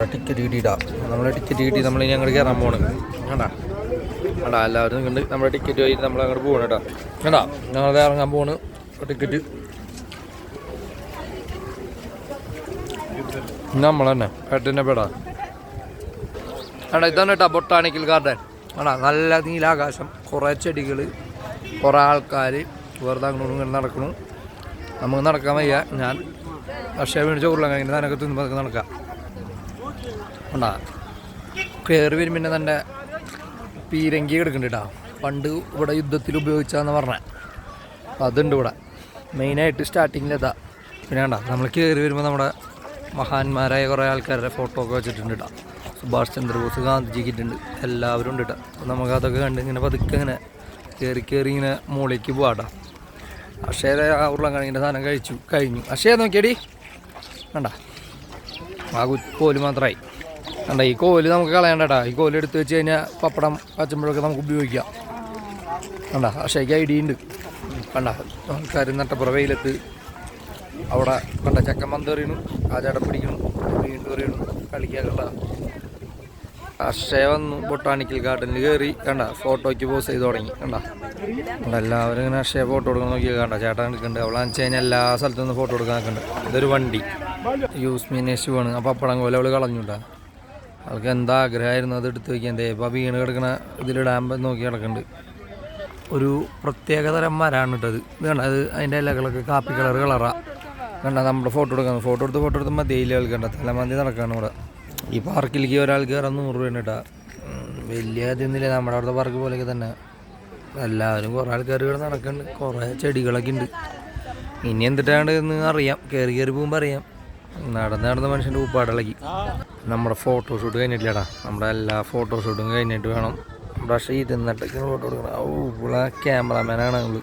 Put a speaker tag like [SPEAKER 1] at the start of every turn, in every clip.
[SPEAKER 1] Ticket കിട്ടിയിട്ടാ നമ്മളെ ticket കിട്ടി നമ്മൾ ഇനി അങ്ങോട്ട് കയറാൻ പോണ് കണ്ടാ കണ്ടാ എല്ലാവരും കണ്ട് നമ്മുടെ ടിക്കറ്റ് കഴിഞ്ഞ് നമ്മൾ അങ്ങോട്ട് പോകണം കേട്ടോ കണ്ടാ ഞങ്ങൾ ഇറങ്ങാൻ പോണ് ടിക്കറ്റ് നമ്മൾ തന്നെ ഏട്ടൻ്റെ പേടാ കണ്ടാ ഇതാണ് കേട്ടോ ബൊട്ടാണിക്കൽ ഗാർഡൻ കണ്ടാ നല്ല നീലാകാശം കുറേ ചെടികൾ കുറേ ആൾക്കാർ വെറുതെ അങ്ങോട്ടും ഇങ്ങനെ നടക്കണു നമുക്ക് നടക്കാൻ വയ്യ ഞാൻ പക്ഷേ വീണ് ചോറില്ല കഴിഞ്ഞ് നനക്ക് തിന്നുമ്പോൾ അതൊക്കെ നടക്കാം ഉണ്ടാ കയറി വരും പിന്നെ തന്നെ പീരങ്കി കിടക്കുന്നുണ്ട് കേട്ടോ പണ്ട് ഇവിടെ യുദ്ധത്തിൽ ഉപയോഗിച്ചാന്ന് പറഞ്ഞത് അതുണ്ട് ഇവിടെ മെയിനായിട്ട് സ്റ്റാർട്ടിങ്ങിലെത്താ പിന്നെ കണ്ടാ നമ്മൾ കയറി വരുമ്പോൾ നമ്മുടെ മഹാന്മാരായ കുറേ ആൾക്കാരുടെ ഫോട്ടോ ഒക്കെ വെച്ചിട്ടുണ്ട് കേട്ടോ സുഭാഷ് ചന്ദ്രബോസ് ഗാന്ധിജിക്ക് ഇട്ടുണ്ട് എല്ലാവരും ഉണ്ട് കേട്ടോ അപ്പോൾ നമുക്കതൊക്കെ കണ്ട് ഇങ്ങനെ പതുക്കെ ഇങ്ങനെ കയറി ഇങ്ങനെ മുകളിലേക്ക് പോകാട്ടോ അക്ഷയ ആ ഉരുളൻകിഴങ്ങിൻ്റെ സാധനം കഴിഞ്ഞു അക്ഷയ നോക്കിയടി കണ്ട ആ കോല് മാത്രമായി കണ്ട ഈ കോല് നമുക്ക് കളയണ്ടട്ടാ ഈ കോല് എടുത്ത് വെച്ച് കഴിഞ്ഞാൽ പപ്പടം പച്ചമ്പഴൊക്കെ നമുക്ക് ഉപയോഗിക്കാം കണ്ട അക്ഷയ്ക്ക് ഐഡിയ ഉണ്ട് കണ്ട ആൾക്കാർ നട്ടപ്പുറ വെയിലത്ത് അവിടെ കണ്ട ചക്കൻ പന്ത് എറിയണു ആ ചേട്ടൻ പിടിക്കണം വീണ്ടും എറിയണു കളിക്കാനുള്ള അക്ഷയ വന്നു ബൊട്ടാണിക്കൽ ഗാർഡനിൽ കയറി കണ്ട ഫോട്ടോയ്ക്ക് പോസ് ചെയ്ത് തുടങ്ങി കണ്ട എല്ലാവരും ഇങ്ങനെ അക്ഷയ ഫോട്ടോ കൊടുക്കാൻ നോക്കിയാൽ കണ്ട ചേട്ടൻ എടുക്കുന്നുണ്ട് അവളാന്ന് വെച്ച് കഴിഞ്ഞാൽ എല്ലാ സ്ഥലത്തു നിന്ന് ഫോട്ടോ എടുക്കാൻ നിൽക്കുന്നുണ്ട് ഇതൊരു വണ്ടി യൂസ്മീനേഷു ആണ് ആ പപ്പടം പോലെ അവൾ കളഞ്ഞുണ്ടാ അവൾക്ക് എന്താ ആഗ്രഹമായിരുന്നു അത് എടുത്ത് വയ്ക്കാൻ എന്തേ ഇപ്പോൾ വീണ് കിടക്കണ ഇതിലിടാൻ നോക്കി കിടക്കുന്നുണ്ട് ഒരു പ്രത്യേക തരം മരമാണ് ഇട്ടത് ഇത് കണ്ട അത് അതിൻ്റെ ഇലകളൊക്കെ കാപ്പി കളറാണ് കണ്ട നമ്മുടെ ഫോട്ടോ എടുത്ത് മതിയില്ല കേൾക്കണ്ട തലമന്തി നടക്കുകയാണ് ഇവിടെ ഈ പാർക്കിലേക്ക് ഒരാൾക്ക് കയറാൻ 100 രൂപയാണ് കേട്ടാ വലിയ അതൊന്നുമില്ല നമ്മുടെ അവിടുത്തെ പാർക്ക് പോലെയൊക്കെ തന്നെ എല്ലാവരും കുറേ ആൾക്കാർ ഇവിടെ നടക്കുന്നുണ്ട് കുറേ ചെടികളൊക്കെ ഉണ്ട് ഇനി എന്തിട്ടാണ്ട് എന്ന് അറിയാം കയറി പോകുമ്പോൾ അറിയാം നടന്ന മനുഷ്യൻ്റെ ഉപ്പാടിളക്കി നമ്മുടെ ഫോട്ടോഷൂട്ട് കഴിഞ്ഞിട്ടില്ലടാ നമ്മുടെ എല്ലാ ഫോട്ടോഷൂട്ടും കഴിഞ്ഞിട്ട് വേണം പക്ഷേ ഇരുന്നിട്ടൊക്കെ ഫോട്ടോ എടുക്കണം ഇവിടെ ക്യാമറാമാനാണ് ഞങ്ങൾ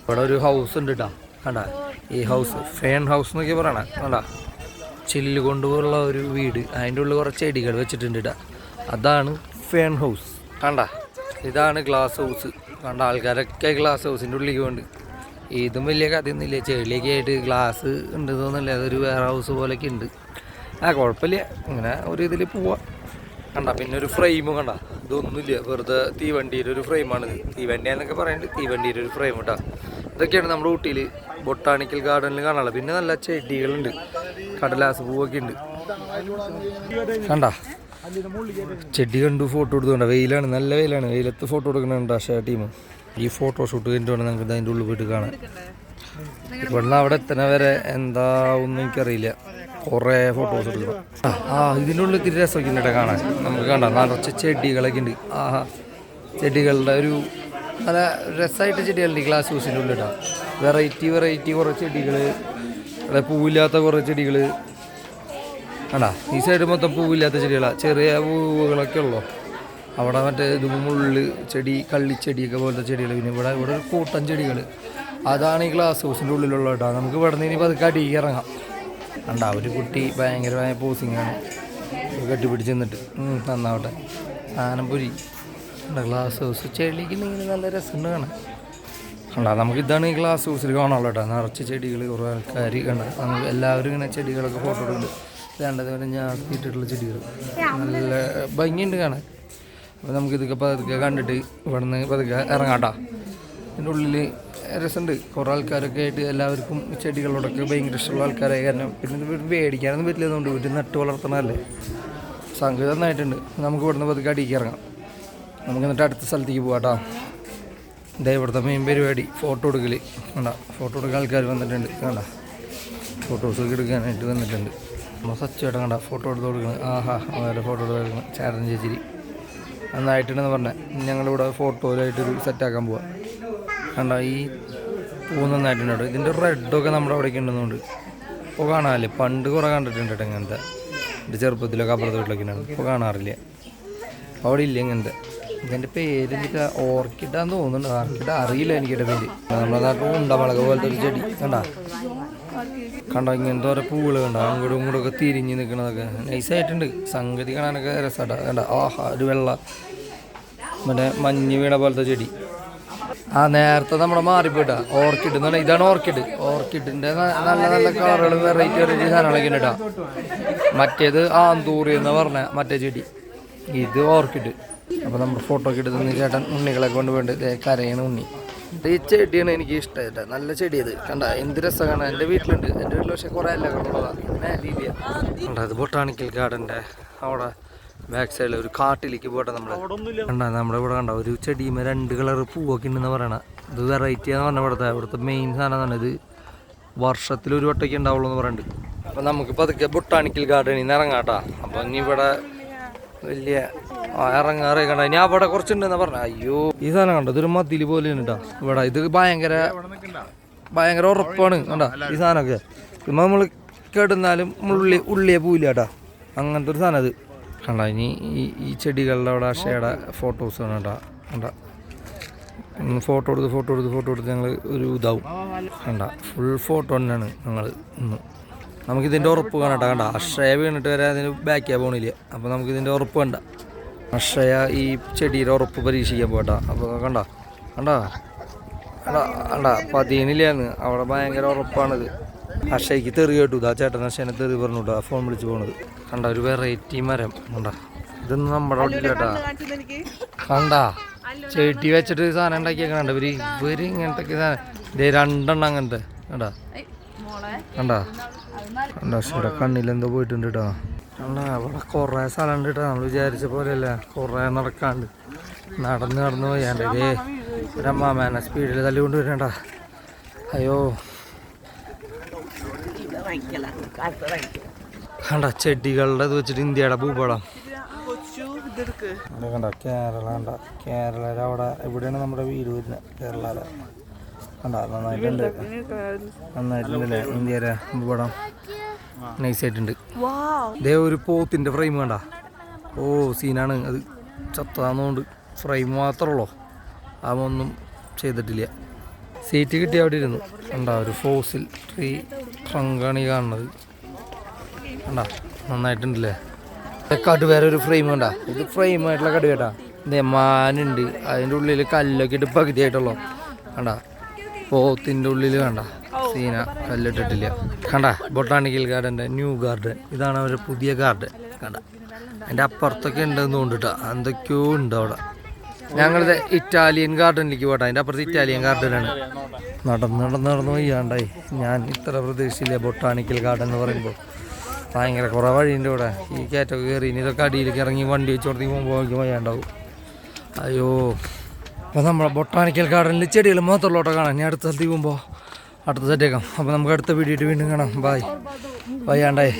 [SPEAKER 1] ഇവിടെ ഒരു ഹൗസ് ഉണ്ട് കേട്ടോ കണ്ടാ ഈ ഹൗസ് ഫേൺ ഹൗസ് എന്നൊക്കെ പറയണ കണ്ടാ ചില്ല് കൊണ്ടുള്ള ഒരു വീട് അതിൻ്റെ ഉള്ളിൽ കുറേ ചെടികൾ വെച്ചിട്ടുണ്ട് കേട്ടോ അതാണ് ഫേൺ ഹൗസ് കണ്ടാ ഇതാണ് ഗ്ലാസ് ഹൗസ് കണ്ട ആൾക്കാരൊക്കെ ഗ്ലാസ് ഹൗസിൻ്റെ ഉള്ളിലേക്ക് ഉണ്ട് ഇതും വലിയ കഥയൊന്നുമില്ല ചെളിയൊക്കെ ആയിട്ട് ഗ്ലാസ് ഉണ്ട് തോന്നില്ല അതൊരു വെയർ ഹൗസ് പോലെയൊക്കെ ഉണ്ട് കുഴപ്പമില്ല ഇങ്ങനെ ഒരു ഇതിൽ പോവാം കണ്ട പിന്നെ ഒരു ഫ്രെയിമും കണ്ട ഇതൊന്നുമില്ല വെറുതെ തീവണ്ടിയുടെ ഒരു ഫ്രെയിമാണിത് തീവണ്ടിയാന്നൊക്കെ പറയുന്നുണ്ട് തീവണ്ടിയുടെ ഒരു ഫ്രെയിം കേട്ടോ ഇതൊക്കെയാണ് നമ്മുടെ ഊട്ടിയിൽ ബൊട്ടാണിക്കൽ ഗാർഡനിൽ കാണാനുള്ളത് പിന്നെ നല്ല ചെടികളുണ്ട് കടലാസ് പൂവൊക്കെ ഉണ്ട് കണ്ട ചെടി കണ്ടു ഫോട്ടോ എടുത്തുകൊണ്ട വെയിലാണ് നല്ല വെയിലാണ് വെയിലത്ത് ഫോട്ടോ എടുക്കണുണ്ട് പക്ഷേ ടീം ഈ ഫോട്ടോഷൂട്ട് കഴിഞ്ഞിട്ട് നമുക്ക് അതിൻ്റെ ഉള്ളിൽ പോയിട്ട് കാണാം ഇവിടുന്ന് അവിടെ എത്തണ വരെ എന്താ ഒന്നും എനിക്കറിയില്ല കുറേ ഫോട്ടോസ് എടുക്കണം ഇതിൻ്റെ ഉള്ളിൽ ഇത്തിരി രസമൊക്കെ ഉണ്ട് കാണാൻ നമുക്ക് കാണാം നിറച്ച് ചെടികളൊക്കെ ഉണ്ട് ചെടികളുടെ ഒരു നല്ല രസമായിട്ട് ചെടികളുണ്ട് ഗ്ലാസ് ഹൗസിൻ്റെ ഉള്ളിട്ടാ വെറൈറ്റി കുറേ ചെടികൾ അല്ല പൂവില്ലാത്ത കുറേ ചെടികൾ ആണ്ടാ ഈ സൈഡ് മൊത്തം പൂവില്ലാത്ത ചെടികളാണ് ചെറിയ പൂവുകളൊക്കെ ഉള്ളൂ അവിടെ മറ്റേ ഇത് മുള്ള് ചെടി കള്ളിച്ചെടിയൊക്കെ പോലത്തെ ചെടികൾ പിന്നെ ഇവിടെ ഒരു കൂട്ടം ചെടികൾ അതാണ് ഈ ഗ്ലാസ് ഹൗസിൻ്റെ ഉള്ളിലുള്ള കേട്ടോ നമുക്ക് ഇവിടെ നിന്ന് ഇനി പതുക്കെ അടിക്ക് ഇറങ്ങാം കണ്ടാ ഒരു കുട്ടി ഭയങ്കരമായ പോസിങ്ങാണ് കെട്ടിപ്പിടിച്ച് നിന്നിട്ട് നന്നാവട്ടെ ആനപ്പൊരി ഗ്ലാസ് ഹൗസ് ചെടിക്ക് ഇങ്ങനെ നല്ല രസമുണ്ട് കാണാൻ കണ്ടാ നമുക്കിതാണ് ഈ ഗ്ലാസ് ഹൗസിൽ കാണാനുള്ളൂ കേട്ടോ നിറച്ച് ചെടികൾ കുറേ ആൾക്കാർ കണ്ട നമുക്ക് എല്ലാവരും ഇങ്ങനെ ചെടികളൊക്കെ ഫോട്ടോ എടുക്കുന്നുണ്ട് വേണ്ടതുപോലെ ഞാൻ ഇട്ടിട്ടുള്ള ചെടികൾ നല്ല ഭംഗിയുണ്ട് കാണാൻ അപ്പോൾ നമുക്കിതൊക്കെ പതുക്കെ കണ്ടിട്ട് ഇവിടെ നിന്ന് പതുക്കെ ഇറങ്ങാട്ടോ ഇതിൻ്റെ ഉള്ളിൽ രസമുണ്ട് കുറേ ആൾക്കാരൊക്കെ ആയിട്ട് എല്ലാവർക്കും ചെടികളോടൊക്കെ ഭയങ്കര ഇഷ്ടമുള്ള ആൾക്കാരായി കാരണം പിന്നെ ഇത് മേടിക്കാനൊന്നും പറ്റില്ലതുകൊണ്ട് വീട്ടിൽ നട്ട് വളർത്തണമല്ലേ സംഗതി നന്നായിട്ടുണ്ട് നമുക്ക് ഇവിടെ നിന്ന് പതുക്കെ അടിക്ക് ഇറങ്ങാം നമുക്ക് എന്നിട്ട് അടുത്ത സ്ഥലത്തേക്ക് പോകാട്ടോ ഇതാ ഇവിടുത്തെ മെയിൻ പരിപാടി ഫോട്ടോ എടുക്കൽ കണ്ടാ ഫോട്ടോ എടുക്കാൻ ആൾക്കാർ വന്നിട്ടുണ്ട് കണ്ടാ ഫോട്ടോസൊക്കെ എടുക്കാനായിട്ട് വന്നിട്ടുണ്ട് നമ്മൾ സച്ചേട്ടൻ കണ്ട ഫോട്ടോ എടുത്ത് കൊടുക്കണം വേറെ ഫോട്ടോ എടുത്ത് കൊടുക്കണം ചേട്ടൻ ചേച്ചിരി നന്നായിട്ടുണ്ടെന്ന് പറഞ്ഞാൽ ഞങ്ങളിവിടെ ഫോട്ടോയിലായിട്ടൊരു സെറ്റാക്കാൻ പോവാം കണ്ട ഈ പൂ നന്നായിട്ടുണ്ട് ഇതിൻ്റെ റെഡൊക്കെ നമ്മുടെ അവിടേക്ക് ഉണ്ടെന്നുണ്ട് ഇപ്പോൾ കാണാറില്ല പണ്ട് കുറേ കണ്ടിട്ടുണ്ട് കേട്ടോ ഇങ്ങനത്തെ എൻ്റെ ചെറുപ്പത്തിലൊക്കെ അപ്പുറത്തെ വീട്ടിലൊക്കെ ഉണ്ടായിരുന്നു ഇപ്പോൾ കാണാറില്ല അവിടെ ഇല്ല ഇങ്ങനത്തെ ഇതിൻ്റെ പേര് എനിക്ക് ഓർക്കിഡാന്ന് തോന്നുന്നുണ്ട് ഓർക്കിഡ് അറിയില്ല എനിക്കിടെ പേര് നമ്മുടെ നാട്ടിൽ ഉണ്ടമുളക് പോലത്തെ ഒരു ചെടി കണ്ടോ ഇങ്ങനത്തെ ഓരോ പൂവുകൾ കണ്ടോ അങ്ങോട്ടും ഇങ്ങോട്ടൊക്കെ തിരിഞ്ഞ് നിൽക്കണതൊക്കെ നൈസായിട്ടുണ്ട് സംഗതി കാണാനൊക്കെ രസമാട്ടാ കണ്ട ഒരു വെള്ള മറ്റേ മഞ്ഞ് വീണ പോലത്തെ ചെടി നേരത്തെ നമ്മുടെ മാറിപ്പോയിട്ടാ ഓർക്കിഡ് എന്ന് പറഞ്ഞാൽ ഇതാണ് ഓർക്കിഡിൻ്റെ നല്ല കളറുകൾ വെറൈറ്റി സാധനങ്ങളൊക്കെ ഉണ്ട് കേട്ടോ മറ്റേത് ആന്തൂറി എന്ന് പറഞ്ഞ മറ്റേ ചെടി, ഇത് ഓർക്കിഡ്. അപ്പോൾ നമ്മൾ ഫോട്ടോ ഒക്കെ എടുത്ത് ചേട്ടൻ ഉണ്ണികളെ കൊണ്ട് വേണ്ടത് കരയണ ഉണ്ണി. ഈ ചെടിയാണ് എനിക്ക് ഇഷ്ടമായിട്ട്, നല്ല ചെടി അത് കണ്ട എന്ത് രസമാണ്. എൻ്റെ വീട്ടിലുണ്ട്, എൻ്റെ വീട്ടിൽ പക്ഷേ കുറേ അല്ല കണ്ടോ. അത് ബൊട്ടാണിക്കൽ ഗാർഡൻ്റെ അവിടെ ബാക്ക് സൈഡിൽ ഒരു കാട്ടിലേക്ക് പോട്ടെ നമ്മൾ കണ്ട. നമ്മുടെ ഇവിടെ കണ്ട ഒരു ചെടിയുമ്പോൾ 2 കളർ പൂവൊക്കെ ഉണ്ടെന്ന് പറയണ. ഇത് വെറൈറ്റിയാന്ന് പറഞ്ഞ ഇവിടുത്തെ മെയിൻ സാധനമാണ്. ഇത് വർഷത്തിലൊരു വട്ടമൊക്കെ ഉണ്ടാവുള്ളൂ എന്ന് പറയുന്നുണ്ട്. അപ്പം നമുക്ക് പതുക്കെ ബൊട്ടാണിക്കൽ ഗാർഡനിൽ നിന്ന് ഇറങ്ങാട്ടാ. അപ്പം ഇനി ഇവിടെ വലിയ ഇറങ്ങാറേ കണ്ട. ഇനി അവിടെ കുറച്ചുണ്ടെന്ന് പറഞ്ഞ. അയ്യോ ഈ സാധനം കണ്ടോ, ഇതൊരു മതിൽ പോലെയാണ് കേട്ടോ ഇവിടെ. ഇത് ഭയങ്കര ഉറപ്പാണ് കണ്ട ഈ സാധനമൊക്കെ. ഇപ്പം നമ്മൾ കേടുന്നാലും ഉള്ളിയെ പോയില്ല കേട്ടാ, അങ്ങനത്തെ ഒരു സാധനം അത് കണ്ട. ഇനി ഈ ചെടികളുടെ അവിടെ അക്ഷയുടെ ഫോട്ടോസ് ആണ് കേട്ടോ കണ്ട. ഫോട്ടോ എടുത്ത് ഞങ്ങൾ ഒരു ഇതാവും കണ്ട. ഫുൾ ഫോട്ടോ തന്നെയാണ് ഞങ്ങൾ ഇന്ന്. നമുക്കിതിൻ്റെ ഉറപ്പ് കാണാട്ടോ കണ്ട. അക്ഷയ വീണിട്ട് വരെ അതിന് ബാക്കിയാ പോണില്ല. അപ്പോൾ നമുക്കിതിൻ്റെ ഉറപ്പ് കണ്ട. അക്ഷയ ഈ ചെടിയുടെ ഉറപ്പ് പരീക്ഷിക്കാൻ പോകട്ടാ. അപ്പോൾ കണ്ട പതിയനില്ലാന്ന് അവിടെ ഭയങ്കര ഉറപ്പാണിത്. അക്ഷയ്ക്ക് തെറി കേട്ടു. ഇതാ ചേട്ടൻ അക്ഷയനെ തെറി പറഞ്ഞു കേട്ടോ ഫോൺ വിളിച്ച് പോണത് കണ്ട. ഒരു വെറൈറ്റി മരം കണ്ട. ഇതൊന്നും നമ്മുടെ അവിടെ കേട്ടാ കണ്ട. ചെട്ടി വെച്ചിട്ട് സാധനം ഉണ്ടാക്കിയേക്കണ്ട ഇവര് ഇങ്ങനത്തെ സാധനം. ഇതേ 2 എണ്ണം അങ്ങനത്തെ കണ്ടാ അക്ഷയുടെ കണ്ണിലെന്തോ പോയിട്ടുണ്ട് കേട്ടോ കണ്ട. അവിടെ കുറേ സ്ഥലം ഉണ്ട് കേട്ടോ, നമ്മൾ വിചാരിച്ച പോലെയല്ല. കുറേ നടക്കാണ്ട് നടന്ന് പോയാണ്ട് ഇതേ ഒരമ്മാമേനെ സ്പീഡിൽ തല്ലി കൊണ്ട് വരണ്ട. അയ്യോ കണ്ട ചെടികളുടെ ഇത് വെച്ചിട്ട് ഇന്ത്യയുടെ ഭൂപടം കണ്ട. കേരള അവിടെ എവിടെയാണ് നമ്മുടെ വീട് വരുന്നത്, കേരള കണ്ട. നന്നായിട്ടുണ്ടല്ലേ ഇന്ത്യയുടെ ഭൂപടം, നൈസായിട്ടുണ്ട്. ഇതേ ഒരു പോത്തിൻ്റെ ഫ്രെയിം കണ്ട. ഓ സീനാണ് അത്. ചത്താന്നുകൊണ്ട് ഫ്രെയിം മാത്രമുള്ളൂ, അവൊന്നും ചെയ്തിട്ടില്ല. സീറ്റ് കിട്ടി അവിടെ ഇരുന്നു കണ്ട. ഒരു ഫോസിൽ ട്രീ ട്രങ്കാണ് ഈ കാണുന്നത് കണ്ട. നന്നായിട്ടുണ്ടല്ലേ. കടുവേറെ ഒരു ഫ്രെയിം കണ്ട. ഇത് ഫ്രെയിമായിട്ടുള്ള കടുവേട്ടാ. ഇതേ മാനുണ്ട്, അതിൻ്റെ ഉള്ളിൽ കല്ലൊക്കെ ഇട്ട് പകുതിയായിട്ടുള്ളൂ കണ്ട. പോത്തിൻ്റെ ഉള്ളിൽ കണ്ട സീന, കല്ലിട്ടിട്ടില്ല കണ്ട. ബൊട്ടാണിക്കൽ ഗാർഡൻ്റെ ന്യൂ ഗാർഡൻ ഇതാണ് അവരുടെ പുതിയ ഗാർഡൻ കണ്ട. അതിൻ്റെ അപ്പുറത്തൊക്കെ ഉണ്ടെന്ന് തോന്നിട്ടാ, എന്തൊക്കെയോ ഉണ്ട് അവിടെ. ഞങ്ങളിത് ഇറ്റാലിയൻ ഗാർഡനിലേക്ക് പോട്ടെ. അതിൻ്റെ അപ്പുറത്ത് ഇറ്റാലിയൻ ഗാർഡനാണ്. നടന്ന് വയ്യാണ്ടായി. ഞാൻ ഇത്ര പ്രതീക്ഷയില്ല. ബൊട്ടാണിക്കൽ ഗാർഡൻ എന്ന് പറയുമ്പോൾ ഭയങ്കര കുറേ വഴിയുണ്ട് ഇവിടെ. ഈ കയറ്റൊക്കെ കയറി ഇനി ഇതൊക്കെ അടിയിലേക്ക് ഇറങ്ങി വണ്ടി വെച്ച് കൊടുത്തേക്ക് പോകുമ്പോൾ വയ്യാണ്ടാവും. അയ്യോ അപ്പോൾ നമ്മളെ ബൊട്ടാണിക്കൽ ഗാർഡനിൽ ചെടികൾ മാത്രമുള്ളോട്ടോ കാണാം. ഇനി അടുത്ത സ്ഥലത്തേക്ക് പോകുമ്പോൾ അടുത്ത സെറ്റേക്കാം. അപ്പോൾ നമുക്ക് അടുത്ത വീഡിയോ വീണ്ടും കാണാം. ബായ്. വയ്യാണ്ടായി.